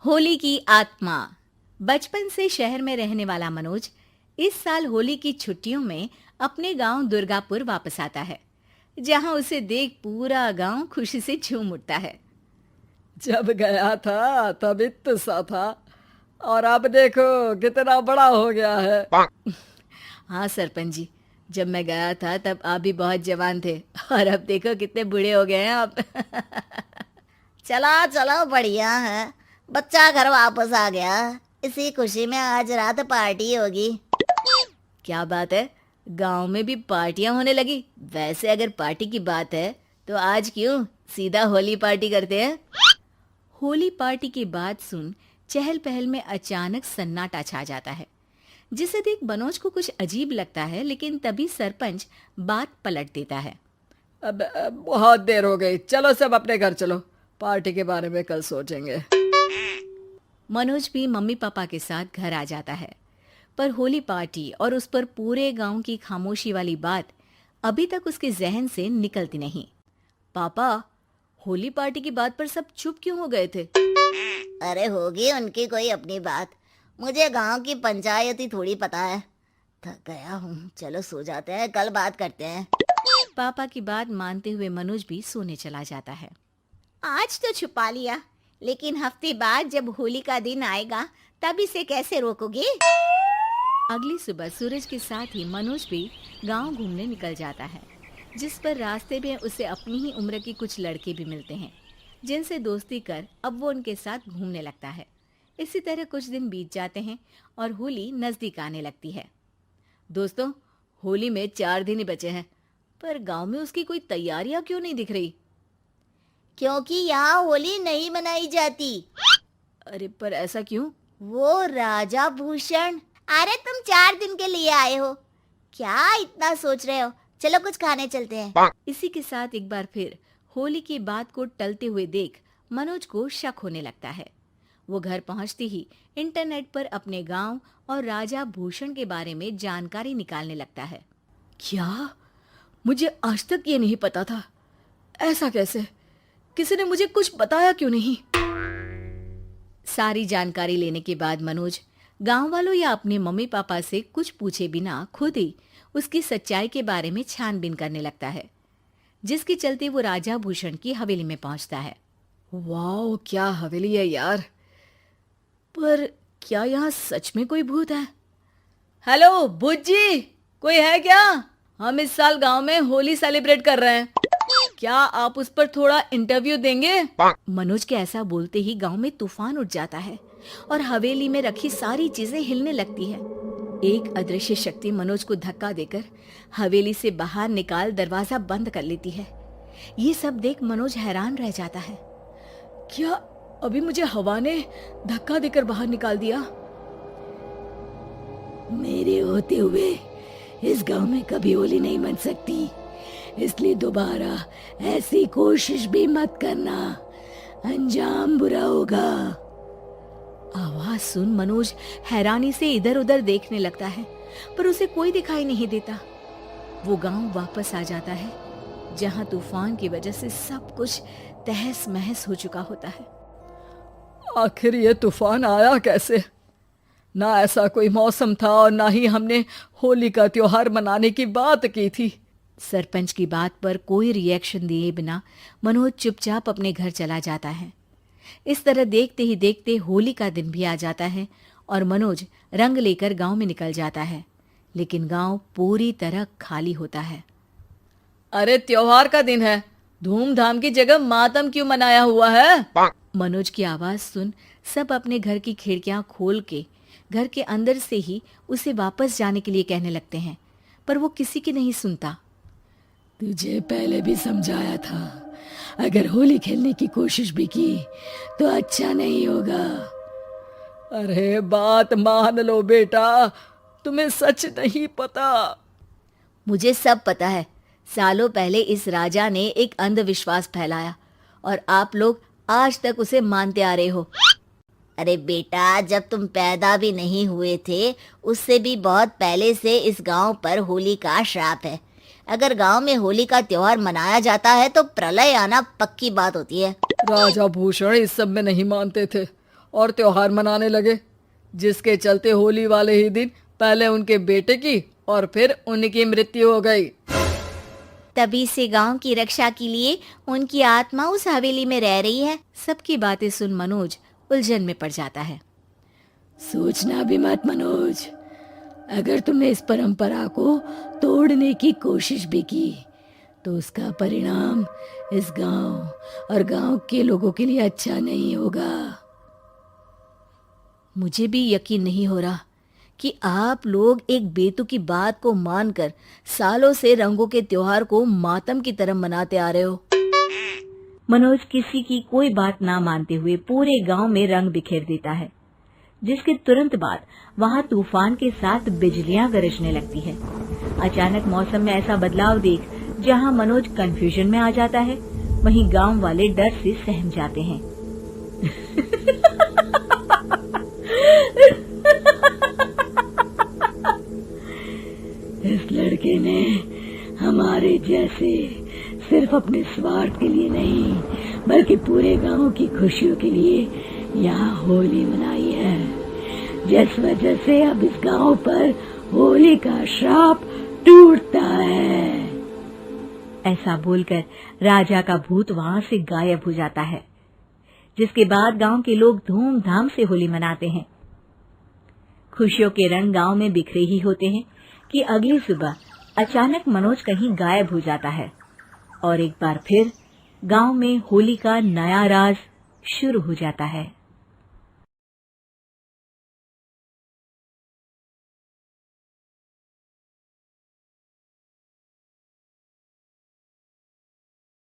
होली की आत्मा। बचपन से शहर में रहने वाला मनोज इस साल होली की छुट्टियों में अपने गांव दुर्गापुर वापस आता है, जहां उसे देख पूरा गांव खुशी से झूम उठता है। जब गया था तब इतना सा था और अब देखो कितना बड़ा हो गया है। हाँ सरपंच जी, जब मैं गया था तब आप भी बहुत जवान थे और अब देखो कितने बूढ़े हो गए हैं आप। चलो चलो बढ़िया है। बच्चा घर वापस आ गया। इसी खुशी में आज रात पार्टी होगी। क्या बात है, गांव में भी पार्टियां होने लगी। वैसे अगर पार्टी की बात है तो आज क्यों सीधा होली पार्टी करते हैं। होली पार्टी की बात सुन चहल पहल में अचानक सन्नाटा छा जाता है, जिसे देख मनोज को कुछ अजीब लगता है। लेकिन तभी सरपंच बात पलट देता है। अब बहुत देर हो गई, चलो सब अपने घर चलो, पार्टी के बारे में कल सोचेंगे। मनोज भी मम्मी पापा के साथ घर आ जाता है, पर होली पार्टी और उस पर पूरे गांव की खामोशी वाली बात अभी तक उसके जहन से निकलती नहीं। पापा, होली पार्टी की बात पर सब चुप क्यों हो गए थे? अरे होगी उनकी कोई अपनी बात। मुझे गांव की पंचायत ही थोड़ी पता है। थक गया हूँ, चलो सो जाते हैं, कल बात करते हैं। पापा की बात मानते हुए मनोज भी सोने चला जाता है। आज तो छुपा लिया, लेकिन हफ्ते बाद जब होली का दिन आएगा तब इसे कैसे रोकोगे? अगली सुबह सूरज के साथ ही मनोज भी गांव घूमने निकल जाता है, जिस पर रास्ते में उसे अपनी ही उम्र के कुछ लड़के भी मिलते हैं, जिनसे दोस्ती कर अब वो उनके साथ घूमने लगता है। इसी तरह कुछ दिन बीत जाते हैं और होली नजदीक आने लगती है। दोस्तों, होली में 4 दिन ही बचे हैं, पर गांव में उसकी कोई तैयारियां क्यों नहीं दिख रही? क्योंकि यहाँ होली नहीं मनाई जाती। अरे पर ऐसा क्यों? वो राजा भूषण। अरे तुम 4 दिन के लिए आए हो, क्या इतना सोच रहे हो? चलो कुछ खाने चलते हैं। इसी के साथ एक बार फिर होली की बात को टलते हुए देख मनोज को शक होने लगता है। वो घर पहुंचते ही इंटरनेट पर अपने गांव और राजा भूषण के बारे में जानकारी निकालने लगता है। क्या? मुझे आज तक ये नहीं पता था। ऐसा कैसे? किसी ने मुझे कुछ बताया क्यों नहीं? सारी जानकारी लेने के बाद मनोज गांव वालों या अपने मम्मी पापा से कुछ पूछे बिना खुद ही उसकी सच्चाई के बारे में छानबीन करने लगता है, जिसके चलते वो राजा भूषण की हवेली में पहुंचता है। वाह, क्या हवेली है यार। पर क्या यहाँ सच में कोई भूत है? हेलो भूत जी, कोई है क्या? हम इस साल गांव में होली सेलिब्रेट कर रहे हैं, क्या आप उस पर थोड़ा इंटरव्यू देंगे? मनोज के ऐसा बोलते ही गांव में तूफान उठ जाता है और हवेली में रखी सारी चीजें हिलने लगती है। एक अदृश्य शक्ति मनोज को धक्का देकर हवेली से बाहर निकाल दरवाजा बंद कर लेती है। ये सब देख मनोज हैरान रह जाता है। क्या अभी मुझे हवा ने धक्का देकर बाहर निकाल दिया? मेरे होते हुए इस गांव में कभी होली नहीं मन सकती, इसलिए दोबारा ऐसी कोशिश भी मत करना, अंजाम बुरा होगा। आवाज सुन मनोज हैरानी से इधर उधर देखने लगता है, पर उसे कोई दिखाई नहीं देता। वो गांव वापस आ जाता है, जहां तूफान की वजह से सब कुछ तहस महस हो चुका होता है। आखिर ये तूफान आया कैसे? ना ऐसा कोई मौसम था और ना ही हमने होली का त्योहार मनाने की बात की थी। सरपंच की बात पर कोई रिएक्शन दिए बिना मनोज चुपचाप अपने घर चला जाता है। इस तरह देखते ही देखते होली का दिन भी आ जाता है और मनोज रंग लेकर गांव में निकल जाता है, लेकिन गांव पूरी तरह खाली होता है। अरे त्योहार का दिन है, धूमधाम की जगह मातम क्यों मनाया हुआ है? मनोज की आवाज सुन सब अपने घर की खिड़कियां खोल के घर के अंदर से ही उसे वापस जाने के लिए कहने लगते हैं, पर वो किसी की नहीं सुनता। तुझे पहले भी समझाया था, अगर होली खेलने की कोशिश भी की तो अच्छा नहीं होगा। अरे बात मान लो बेटा, तुम्हें सच नहीं पता। मुझे सब पता है। सालों पहले इस राजा ने एक अंधविश्वास फैलाया और आप लोग आज तक उसे मानते आ रहे हो। अरे बेटा, जब तुम पैदा भी नहीं हुए थे उससे भी बहुत पहले से इस गांव पर होली का श्राप है। अगर गांव में होली का त्योहार मनाया जाता है तो प्रलय आना पक्की बात होती है। राजा भूषण इस सब में नहीं मानते थे और त्योहार मनाने लगे, जिसके चलते होली वाले ही दिन पहले उनके बेटे की और फिर उनकी मृत्यु हो गई। तभी से गांव की रक्षा के लिए उनकी आत्मा उस हवेली में रह रही है। सबकी बातें सुन मनोज उलझन में पड़ जाता है। सोचना भी मत मनोज, अगर तुमने इस परंपरा को तोड़ने की कोशिश भी की तो उसका परिणाम इस गांव और गांव के लोगों के लिए अच्छा नहीं होगा। मुझे भी यकीन नहीं हो रहा कि आप लोग एक बेतुकी बात को मानकर सालों से रंगों के त्योहार को मातम की तरह मनाते आ रहे हो। मनोज किसी की कोई बात ना मानते हुए पूरे गांव में रंग बिखेर देता है, जिसके तुरंत बाद वहां तूफान के साथ बिजलियां गरजने लगती है। अचानक मौसम में ऐसा बदलाव देख जहां मनोज कंफ्यूजन में आ जाता है, वहीं गांव वाले डर से सहम जाते हैं। इस लड़के ने हमारे जैसे सिर्फ अपने स्वार्थ के लिए नहीं बल्कि पूरे गांव की खुशियों के लिए यहाँ होली मनाई है, जिस वजह से अब इस गांव पर होली का श्राप टूटता है। ऐसा बोलकर राजा का भूत वहां से गायब हो जाता है, जिसके बाद गांव के लोग धूमधाम से होली मनाते हैं। खुशियों के रंग गांव में बिखरे ही होते हैं कि अगली सुबह अचानक मनोज कहीं गायब हो जाता है और एक बार फिर गांव में होली का नया राज शुरू हो जाता है।